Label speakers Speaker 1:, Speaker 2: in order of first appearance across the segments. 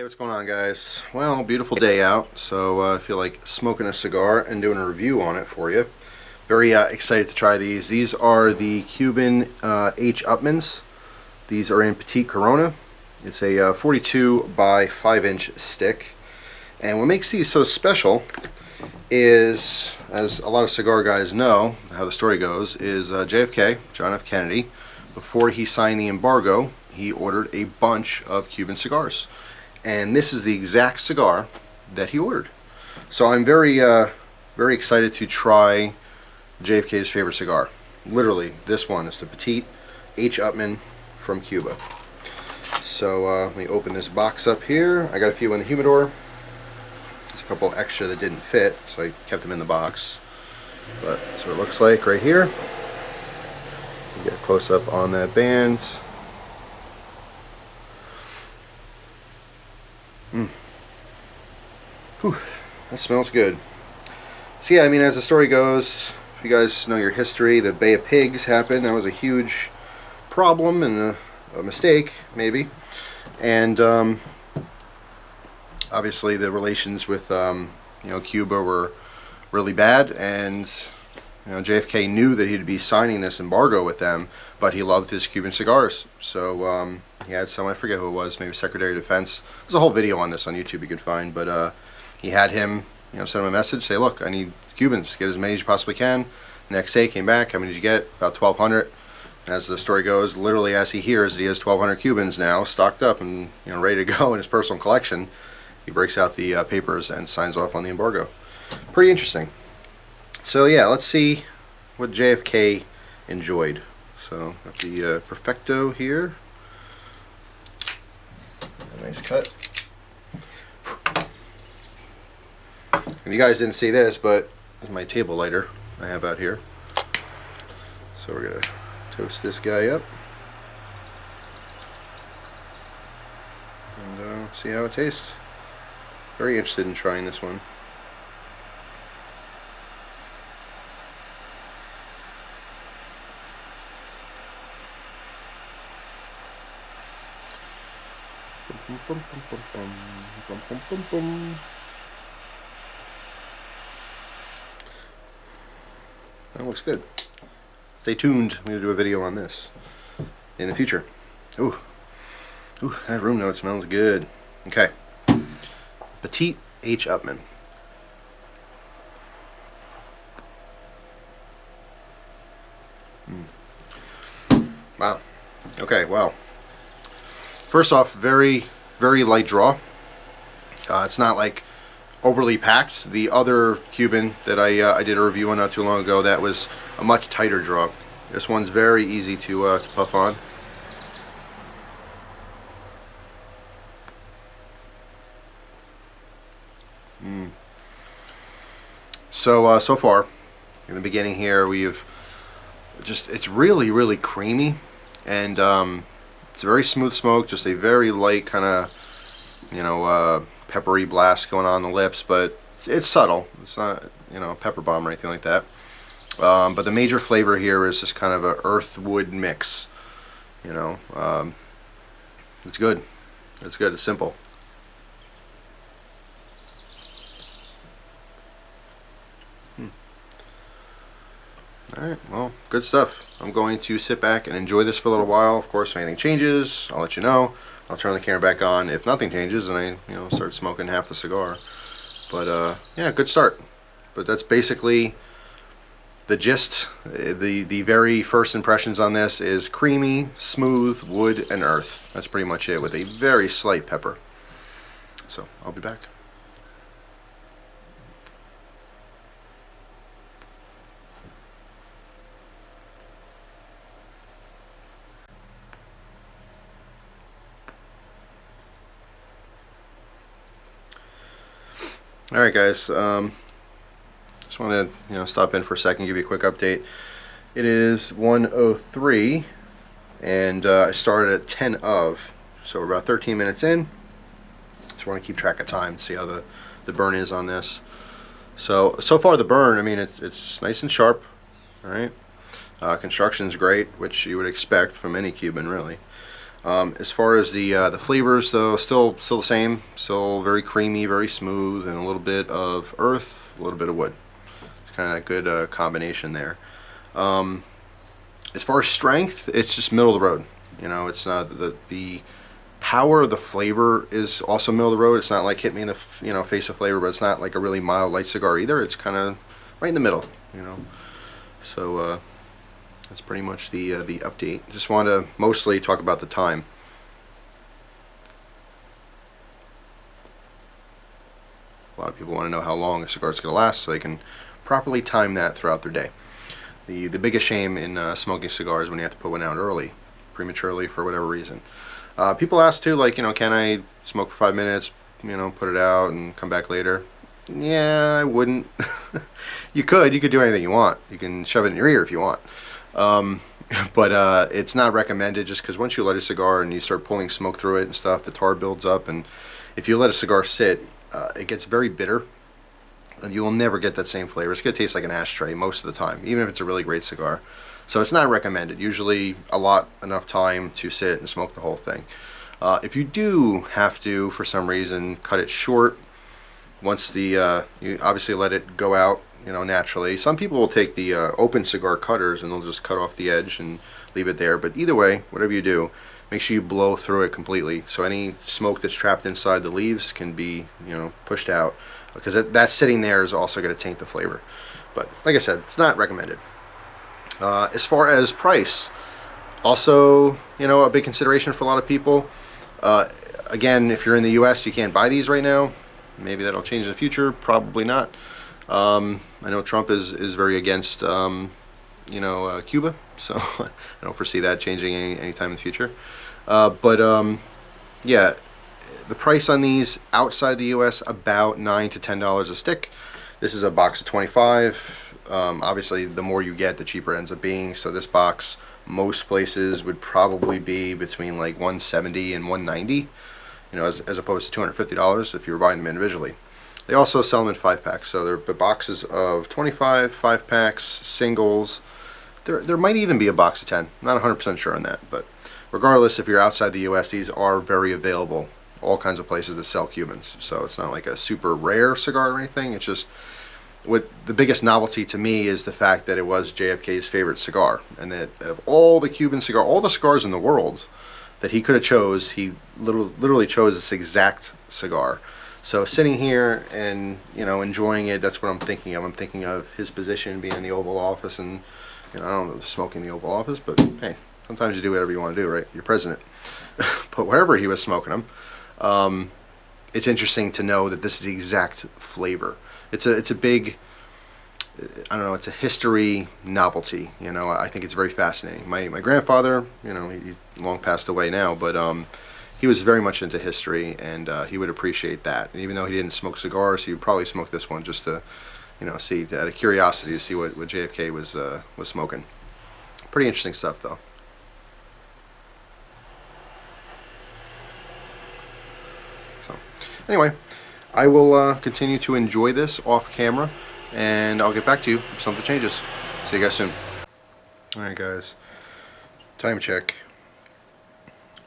Speaker 1: What's going on, guys? Well, beautiful day out, so I feel like smoking a cigar and doing a review on it for you. Very excited to try these. These are the Cuban H.Upmanns. These are in Petite Corona. It's a 42 by 5-inch stick. And what makes these so special is, as a lot of cigar guys know, how the story goes, is JFK, John F. Kennedy, before he signed the embargo, he ordered a bunch of Cuban cigars. And this is the exact cigar that he ordered. So I'm very excited to try JFK's favorite cigar. Literally, this one is the Petite H.Upmann from Cuba. So let me open this box up here. I got a few in the humidor. There's a couple extra that didn't fit, so I kept them in the box. But that's what it looks like right here. Get a close up on that band. Whew, that smells good. So yeah, I mean, as the story goes, if you guys know your history, the Bay of Pigs happened. That was a huge problem and a mistake, maybe. And obviously the relations with Cuba were really bad, and JFK knew that he'd be signing this embargo with them, but he loved his Cuban cigars. So he had some, I forget who it was, maybe Secretary of Defense. There's a whole video on this on YouTube you can find, but he had him, send him a message, say, look, I need Cubans, get as many as you possibly can. Next day, came back, how many did you get? About 1,200. And as the story goes, literally as he hears that he has 1,200 Cubans now stocked up and ready to go in his personal collection, he breaks out the papers and signs off on the embargo. Pretty interesting. So yeah, let's see what JFK enjoyed. So got the Perfecto here. A nice cut. And you guys didn't see this, but this is my table lighter I have out here. So we're gonna toast this guy up and see how it tastes. Very interested in trying this one. That looks good. Stay tuned. I'm going to do a video on this in the future. Ooh, that room note smells good. Okay. Petite H.Upmann. Wow. Okay, wow. First off, very light draw. It's not like overly packed. The other Cuban that I did a review on not too long ago, that was a much tighter draw. This one's very easy to puff on. So far in the beginning here, it's really creamy, and it's a very smooth smoke, just a very light kind of peppery blast going on the lips, but it's subtle. It's not pepper bomb or anything like that. But the major flavor here is just kind of a earth wood mix. It's good. It's good. It's simple. Alright, well, good stuff. I'm going to sit back and enjoy this for a little while. Of course, if anything changes, I'll let you know. I'll turn the camera back on if nothing changes and I start smoking half the cigar. But yeah, good start. But that's basically the gist. The very first impressions on this is creamy, smooth, wood, and earth. That's pretty much it, with a very slight pepper. So I'll be back. Alright guys, just wanted to stop in for a second, give you a quick update. It is 1:03 and I started at 10 of, so we're about 13 minutes in. Just want to keep track of time, see how the burn is on this. So far the burn, I mean, it's nice and sharp. Alright, construction's great, which you would expect from any Cuban really. As far as the flavors, though, still the same. Still very creamy, very smooth, and a little bit of earth, a little bit of wood. It's kind of a good combination there. As far as strength, it's just middle of the road. You know, it's not the power of the flavor is also middle of the road. It's not like hit me in the face of flavor, but it's not like a really mild light cigar either. It's kind of right in the middle. You know, so that's pretty much the update. Just want to mostly talk about the time. A lot of people want to know how long a cigar is going to last, so they can properly time that throughout their day. The biggest shame in smoking cigars is when you have to put one out early, prematurely, for whatever reason. People ask too, like, can I smoke for 5 minutes, put it out and come back later? Yeah, I wouldn't. You could do anything you want. You can shove it in your ear if you want. But it's not recommended, just because once you light a cigar and you start pulling smoke through it and stuff, the tar builds up, and if you let a cigar sit, it gets very bitter. And you will never get that same flavor. It's going to taste like an ashtray most of the time, even if it's a really great cigar. So it's not recommended. Usually enough time to sit and smoke the whole thing. If you do have to, for some reason, cut it short, once you obviously let it go out, naturally. Some people will take the open cigar cutters and they'll just cut off the edge and leave it there. But either way, whatever you do, make sure you blow through it completely, so any smoke that's trapped inside the leaves can be, pushed out. Because that sitting there is also going to taint the flavor. But like I said, it's not recommended. As far as price, also, a big consideration for a lot of people. Again, if you're in the U.S., you can't buy these right now. Maybe that'll change in the future. Probably not. I know Trump is very against, Cuba, so I don't foresee that changing anytime in the future. Yeah. The price on these outside the U.S. about $9 to $10 a stick. This is a box of 25. Obviously, the more you get, the cheaper it ends up being. So this box, most places would probably be between like $170 and $190. As opposed to $250 if you were buying them individually. They also sell them in 5-packs. So they're boxes of 25, 5-packs, singles. There might even be a box of 10. I'm not 100% sure on that, but regardless, if you're outside the U.S., these are very available. All kinds of places that sell Cubans, so it's not like a super rare cigar or anything. It's just, what the biggest novelty to me is the fact that it was JFK's favorite cigar, and that of all the Cuban all the cigars in the world that he could have chose, he literally chose this exact cigar. So sitting here and enjoying it, that's what I'm thinking of. I'm thinking of his position, being in the Oval Office, and I don't know, smoking in the Oval Office, but hey, sometimes you do whatever you want to do, right? You're president. But wherever he was smoking them. It's interesting to know that this is the exact flavor. It's a big, I don't know, it's a history novelty. I think it's very fascinating. My grandfather, he's long passed away now, but he was very much into history, and he would appreciate that. And even though he didn't smoke cigars, he would probably smoke this one just to, see, out of curiosity, to see what JFK was smoking. Pretty interesting stuff, though. Anyway, I will continue to enjoy this off camera, and I'll get back to you if something changes. See you guys soon. Alright guys, time check.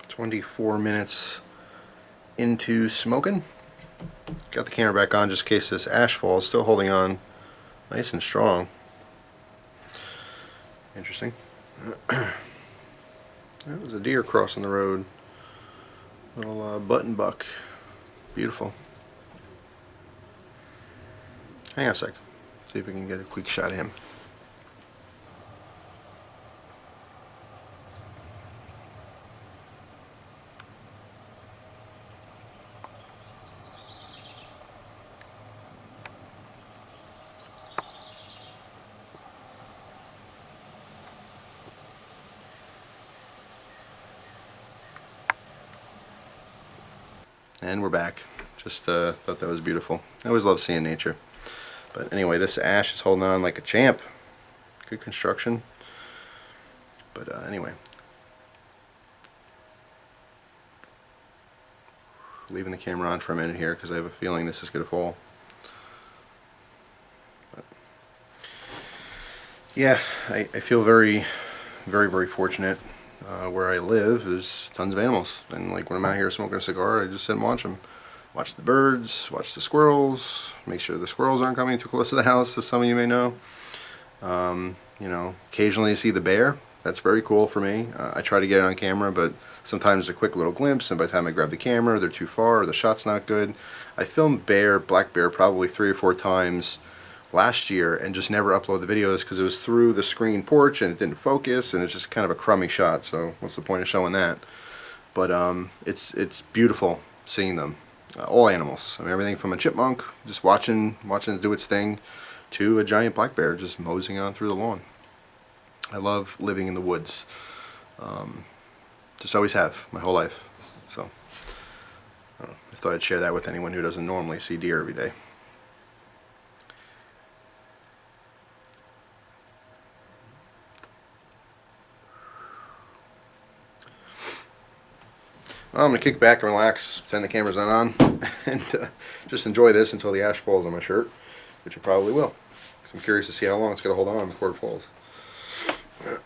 Speaker 1: 24 minutes into smoking. Got the camera back on just in case this ash falls. Still holding on nice and strong. Interesting. That was a deer crossing the road. Little button buck. Beautiful. Hang on a sec. See if we can get a quick shot of him. And we're back. Just thought that was beautiful. I always love seeing nature. But anyway, this ash is holding on like a champ. Good construction. But anyway. Leaving the camera on for a minute here because I have a feeling this is going to fall. But yeah, I feel very, very, very fortunate where I live, there's tons of animals, and like when I'm out here smoking a cigar, I just sit and watch them. Watch the birds, watch the squirrels, make sure the squirrels aren't coming too close to the house, as some of you may know. You know, occasionally you see the bear. That's very cool for me. I try to get it on camera, but sometimes a quick little glimpse, and by the time I grab the camera, they're too far or the shot's not good. I filmed black bear probably 3 or 4 times last year and just never upload the videos because it was through the screen porch and it didn't focus, and it's just kind of a crummy shot, so what's the point of showing that? But it's beautiful seeing them. All animals. I mean, everything from a chipmunk just watching it do its thing to a giant black bear just moseying on through the lawn. I love living in the woods. Just always have my whole life. So I thought I'd share that with anyone who doesn't normally see deer every day. Well, I'm going to kick back and relax, pretend the camera's not on, and just enjoy this until the ash falls on my shirt, which it probably will. So I'm curious to see how long it's going to hold on before it falls.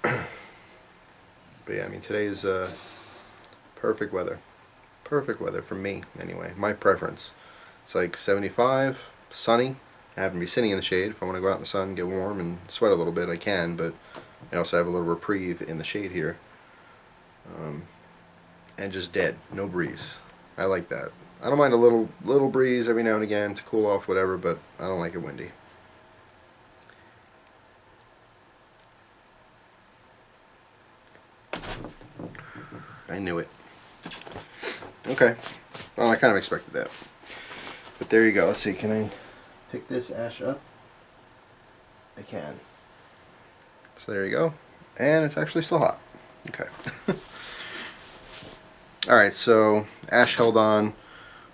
Speaker 1: But yeah, I mean, today's perfect weather. Perfect weather for me, anyway. My preference. It's like 75, sunny. I happen to be sitting in the shade. If I want to go out in the sun, get warm, and sweat a little bit, I can, but I also have a little reprieve in the shade here. And just dead, no breeze. I like that. I don't mind a little breeze every now and again to cool off, whatever, but I don't like it windy. I knew it. Okay. Well, I kind of expected that. But there you go. Let's see. Can I pick this ash up? I can. So there you go. And it's actually still hot. Okay. Alright, so ash held on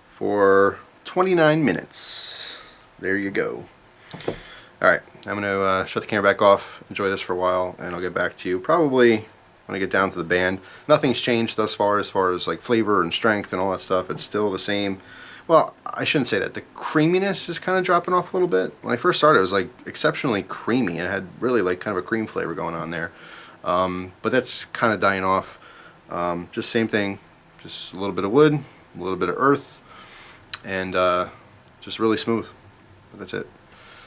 Speaker 1: for 29 minutes. There you go. Alright, I'm going to shut the camera back off, enjoy this for a while, and I'll get back to you probably when I get down to the band. Nothing's changed thus far as like flavor and strength and all that stuff. It's still the same. Well, I shouldn't say that. The creaminess is kind of dropping off a little bit. When I first started, it was like exceptionally creamy. It had really like kind of a cream flavor going on there. But that's kind of dying off. Just same thing. Just a little bit of wood, a little bit of earth, and just really smooth. But that's it.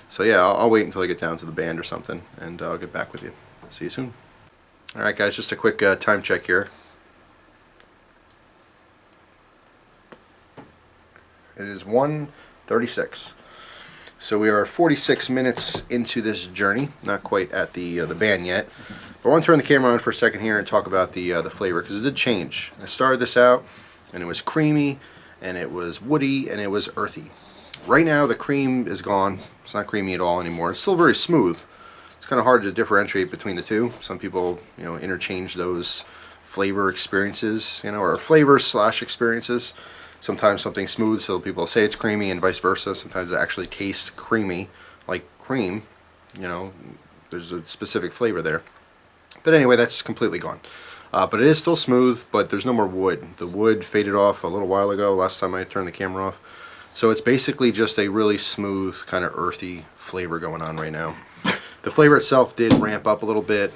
Speaker 1: So yeah, I'll wait until I get down to the band or something, and I'll get back with you. See you soon. Alright guys, just a quick time check here. It is 1:36. So we are 46 minutes into this journey. Not quite at the band yet. But I want to turn the camera on for a second here and talk about the flavor, because it did change. I started this out and it was creamy, and it was woody, and it was earthy. Right now the cream is gone. It's not creamy at all anymore. It's still very smooth. It's kind of hard to differentiate between the two. Some people, you know, interchange those flavor experiences, you know, or flavor/experiences. Sometimes something's smooth, so people say it's creamy, and vice versa. Sometimes it actually tastes creamy, like cream. You know, there's a specific flavor there. But anyway, that's completely gone. But it is still smooth, but there's no more wood. The wood faded off a little while ago, last time I turned the camera off. So it's basically just a really smooth, kind of earthy flavor going on right now. The flavor itself did ramp up a little bit,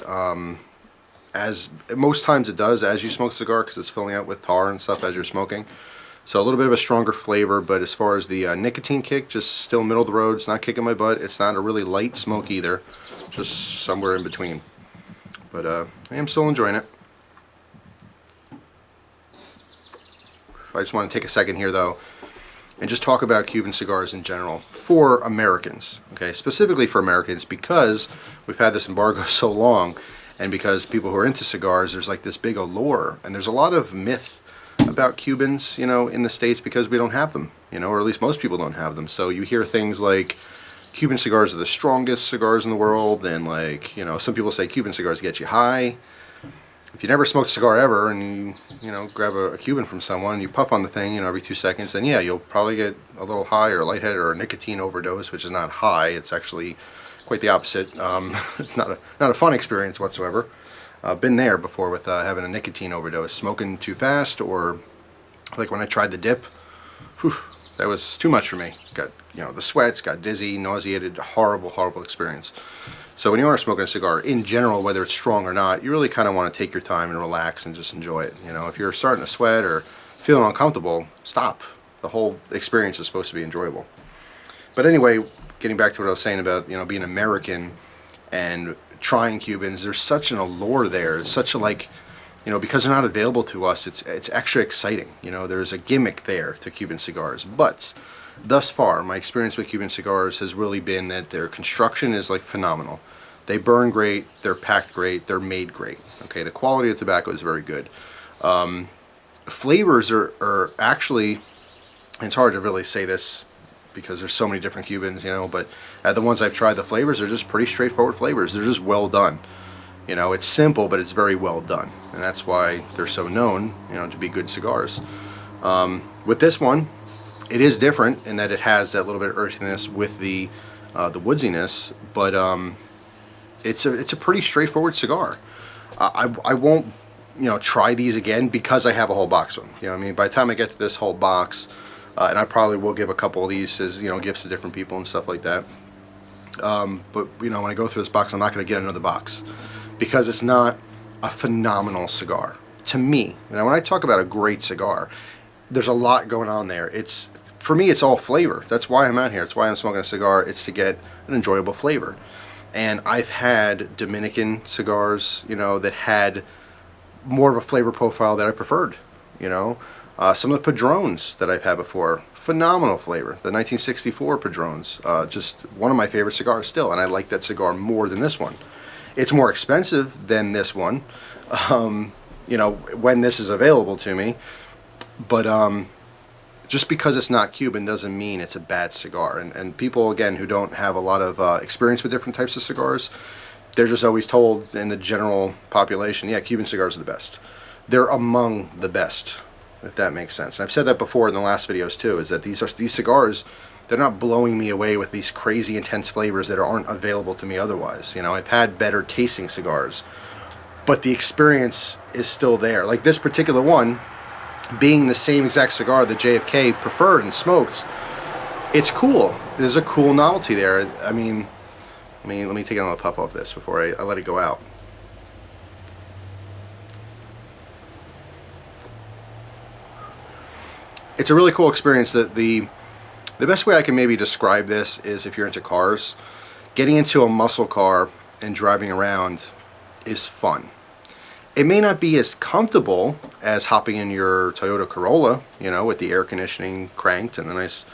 Speaker 1: as most times it does as you smoke a cigar, because it's filling out with tar and stuff as you're smoking. So a little bit of a stronger flavor, but as far as the nicotine kick, just still middle of the road. It's not kicking my butt. It's not a really light smoke either, just somewhere in between. But I am still enjoying it. I just want to take a second here, though, and just talk about Cuban cigars in general for Americans. Okay, specifically for Americans, because we've had this embargo so long, and because people who are into cigars, there's like this big allure, and there's a lot of myth about Cubans, you know, in the States, because we don't have them, you know, or at least most people don't have them. So you hear things like Cuban cigars are the strongest cigars in the world, and like, you know, some people say Cuban cigars get you high. If you never smoked a cigar ever, and you know, grab a Cuban from someone, you puff on the thing, you know, every 2 seconds, then yeah, you'll probably get a little high or lightheaded or a nicotine overdose, which is not high. It's actually quite the opposite. It's not a fun experience whatsoever. I've been there before with having a nicotine overdose, smoking too fast, or like when I tried the dip. Whew, That was too much for me. Got, the sweats, got dizzy, nauseated, horrible, horrible experience. So when you are smoking a cigar, in general, whether it's strong or not, you really kind of want to take your time and relax and just enjoy it. If you're starting to sweat or feeling uncomfortable, stop. The whole experience is supposed to be enjoyable. But anyway, getting back to what I was saying about, being American and trying Cubans, there's such an allure there. It's such a, because they're not available to us, it's extra exciting. There's a gimmick there to Cuban cigars. But thus far, my experience with Cuban cigars has really been that their construction is phenomenal. They burn great, they're packed great, they're made great. Okay, the quality of tobacco is very good. Flavors are actually, and it's hard to really say this because there's so many different Cubans, but the ones I've tried, the flavors are just pretty straightforward flavors. They're just well done. It's simple, but it's very well done, and that's why they're so known, to be good cigars. With this one, it is different in that it has that little bit of earthiness with the woodsiness, but it's a pretty straightforward cigar. I won't try these again because I have a whole box of them. By the time I get to this whole box, and I probably will give a couple of these as gifts to different people and stuff like that. But when I go through this box, I'm not going to get another box because it's not a phenomenal cigar to me. Now, when I talk about a great cigar, there's a lot going on there. For me, it's all flavor. That's why I'm out here. It's why I'm smoking a cigar. It's to get an enjoyable flavor. And I've had Dominican cigars, that had more of a flavor profile that I preferred. Some of the Padrones that I've had before, phenomenal flavor. The 1964 Padrones, just one of my favorite cigars still, and I like that cigar more than this one. It's more expensive than this one, when this is available to me. But just because it's not Cuban doesn't mean it's a bad cigar. And people, again, who don't have a lot of experience with different types of cigars, they're just always told in the general population, yeah, Cuban cigars are the best. They're among the best, if that makes sense. And I've said that before in the last videos too, is that these cigars, they're not blowing me away with these crazy intense flavors that aren't available to me otherwise. I've had better tasting cigars, but the experience is still there. Like this particular one, being the same exact cigar that JFK preferred and smoked, it's cool. There's a cool novelty there. Let me take another puff off this before I let it go out. It's a really cool experience. That the best way I can maybe describe this is if you're into cars, getting into a muscle car and driving around is fun. It may not be as comfortable as hopping in your Toyota Corolla, with the air conditioning cranked and the nice,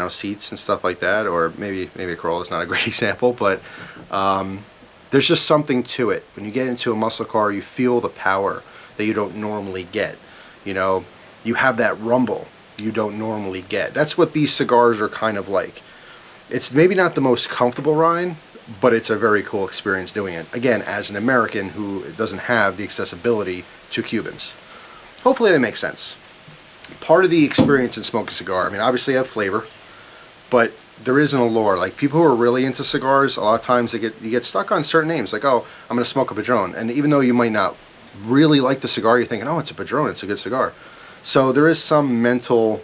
Speaker 1: seats and stuff like that. Or maybe a Corolla is not a great example, but there's just something to it. When you get into a muscle car, you feel the power that you don't normally get. You have that rumble you don't normally get. That's what these cigars are kind of like. It's maybe not the most comfortable ride, but it's a very cool experience doing it. Again, as an American who doesn't have the accessibility to Cubans. Hopefully that makes sense. Part of the experience in smoking a cigar, obviously you have flavor, but there is an allure. Like people who are really into cigars, a lot of times you get stuck on certain names. Like, oh, I'm going to smoke a Padron. And even though you might not really like the cigar, you're thinking, oh, it's a Padron, it's a good cigar. So there is some mental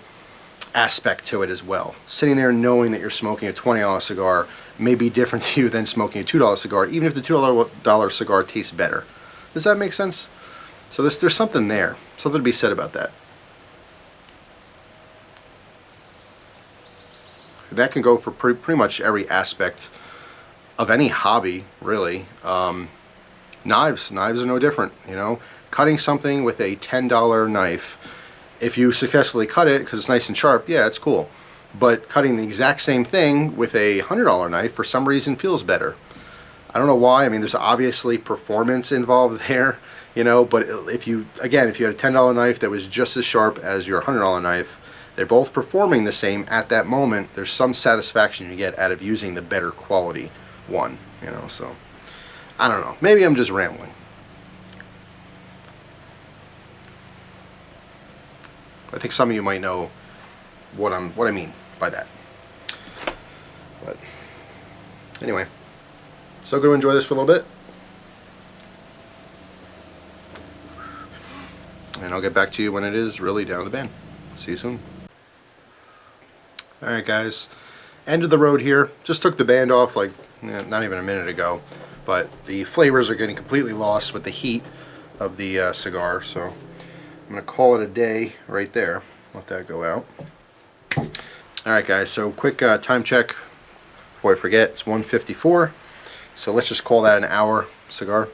Speaker 1: aspect to it as well. Sitting there knowing that you're smoking a $20 cigar may be different to you than smoking a $2 cigar, even if the $2 cigar tastes better. Does that make sense? So there's something there, something to be said about that. That can go for pretty much every aspect of any hobby, really. Knives are no different. Cutting something with a $10 knife, if you successfully cut it because it's nice and sharp, yeah, it's cool. But cutting the exact same thing with a $100 knife for some reason feels better. I don't know why. There's obviously performance involved there, but if you had a $10 knife that was just as sharp as your $100 knife, they're both performing the same at that moment. There's some satisfaction you get out of using the better quality one, so I don't know. Maybe I'm just rambling. I think some of you might know what I mean by that. But anyway, so going to enjoy this for a little bit, and I'll get back to you when it is really down the bin. See you soon. Alright guys, end of the road here. Just took the band off like not even a minute ago, but the flavors are getting completely lost with the heat of the cigar, so I'm going to call it a day right there. Let that go out. Alright guys, so quick time check before I forget. It's 1:54, so let's just call that an hour cigar.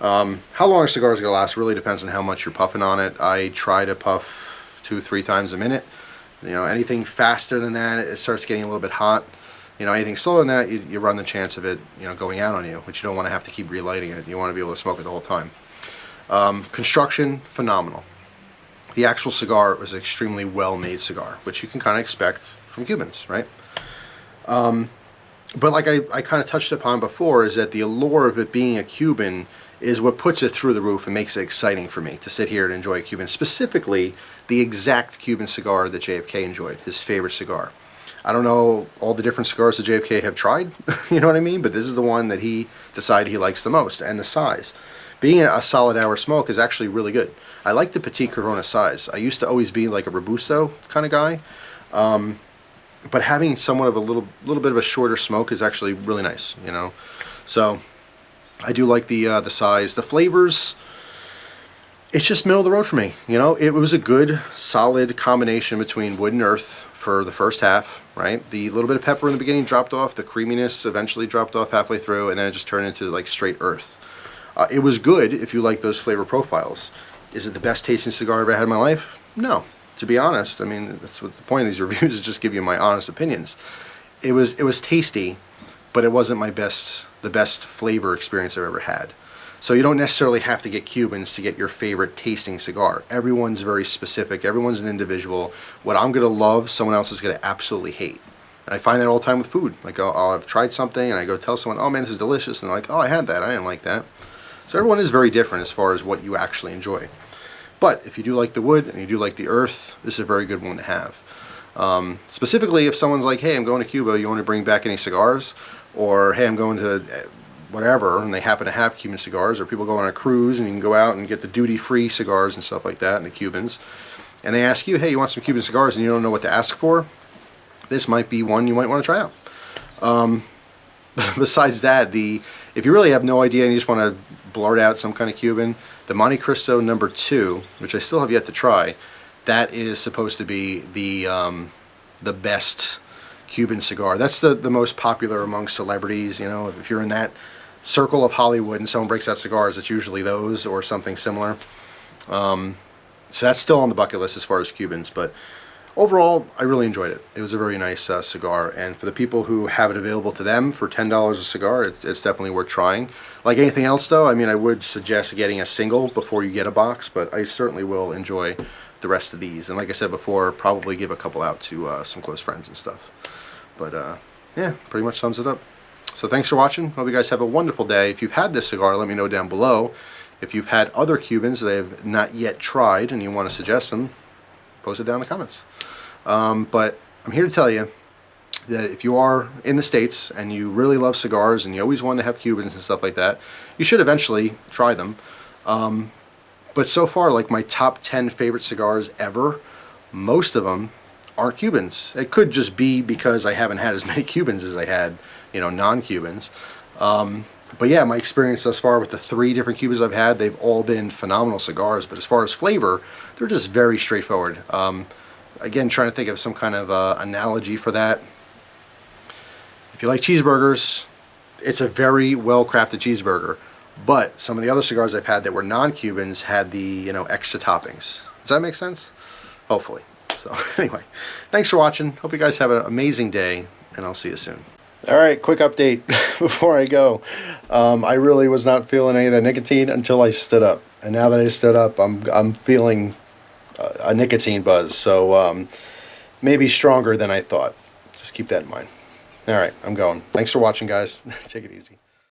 Speaker 1: How long a cigar is going to last really depends on how much you're puffing on it. I try to puff 2-3 times a minute. You know, anything faster than that, it starts getting a little bit hot. You know, anything slower than that, you run the chance of it, you know, going out on you, which you don't want to have to keep relighting it. You want to be able to smoke it the whole time. Construction, phenomenal. The actual cigar was an extremely well-made cigar, which you can kind of expect from Cubans, right? But like I kind of touched upon before, is that the allure of it being a Cuban is what puts it through the roof and makes it exciting for me to sit here and enjoy a Cuban. Specifically, the exact Cuban cigar that JFK enjoyed, his favorite cigar. I don't know all the different cigars that JFK have tried, you know what I mean? But this is the one that he decided he likes the most, and the size. Being a solid hour smoke is actually really good. I like the Petite Corona size. I used to always be like a Robusto kind of guy. But having somewhat of a little bit of a shorter smoke is actually really nice, you know. So I do like the size. The flavors, it's just middle of the road for me, you know. It was a good, solid combination between wood and earth for the first half, right? The little bit of pepper in the beginning dropped off. The creaminess eventually dropped off halfway through, and then it just turned into like straight earth. It was good if you like those flavor profiles. Is it the best tasting cigar I've ever had in my life? No. To be honest, I mean, that's what the point of these reviews is, just give you my honest opinions. It was tasty, but it wasn't the best flavor experience I've ever had. So you don't necessarily have to get Cubans to get your favorite tasting cigar. Everyone's very specific. Everyone's an individual. What I'm going to love, someone else is going to absolutely hate. And I find that all the time with food. Like, I've tried something, and I go tell someone, oh man, this is delicious. And they're like, oh, I had that. I didn't like that. So everyone is very different as far as what you actually enjoy. But if you do like the wood and you do like the earth, this is a very good one to have. Specifically, if someone's like, hey, I'm going to Cuba, you want to bring back any cigars? Or, hey, I'm going to whatever, and they happen to have Cuban cigars, or people go on a cruise and you can go out and get the duty-free cigars and stuff like that, and the Cubans. And they ask you, hey, you want some Cuban cigars, and you don't know what to ask for? This might be one you might want to try out. Besides that, if you really have no idea and you just want to blurt out some kind of Cuban, the Monte Cristo No. 2, which I still have yet to try, that is supposed to be the best Cuban cigar. That's the most popular among celebrities. You know, if you're in that circle of Hollywood and someone breaks out cigars, it's usually those or something similar. So that's still on the bucket list as far as Cubans, but overall, I really enjoyed it. It was a very nice cigar, and for the people who have it available to them for $10 a cigar, it's definitely worth trying. Like anything else, though, I mean, I would suggest getting a single before you get a box, but I certainly will enjoy the rest of these. And like I said before, probably give a couple out to some close friends and stuff. But yeah, pretty much sums it up. So thanks for watching. Hope you guys have a wonderful day. If you've had this cigar, let me know down below. If you've had other Cubans that I have not yet tried and you want to suggest them, post it down in the comments. But I'm here to tell you that if you are in the States and you really love cigars and you always want to have Cubans and stuff like that, you should eventually try them. But so far, like my top 10 favorite cigars ever, most of them aren't Cubans. It could just be because I haven't had as many Cubans as I had, you know, non-Cubans. But yeah, my experience thus far with the 3 different Cubans I've had, they've all been phenomenal cigars. But as far as flavor, they're just very straightforward. Again, trying to think of some kind of analogy for that. If you like cheeseburgers, it's a very well-crafted cheeseburger. But some of the other cigars I've had that were non-Cubans had the, you know, extra toppings. Does that make sense? Hopefully. So anyway, thanks for watching. Hope you guys have an amazing day, and I'll see you soon. All right, quick update before I go. I really was not feeling any of the nicotine until I stood up. And now that I stood up, I'm feeling a nicotine buzz, so maybe stronger than I thought. Just keep that in mind. All right, I'm going. Thanks for watching, guys. Take it easy.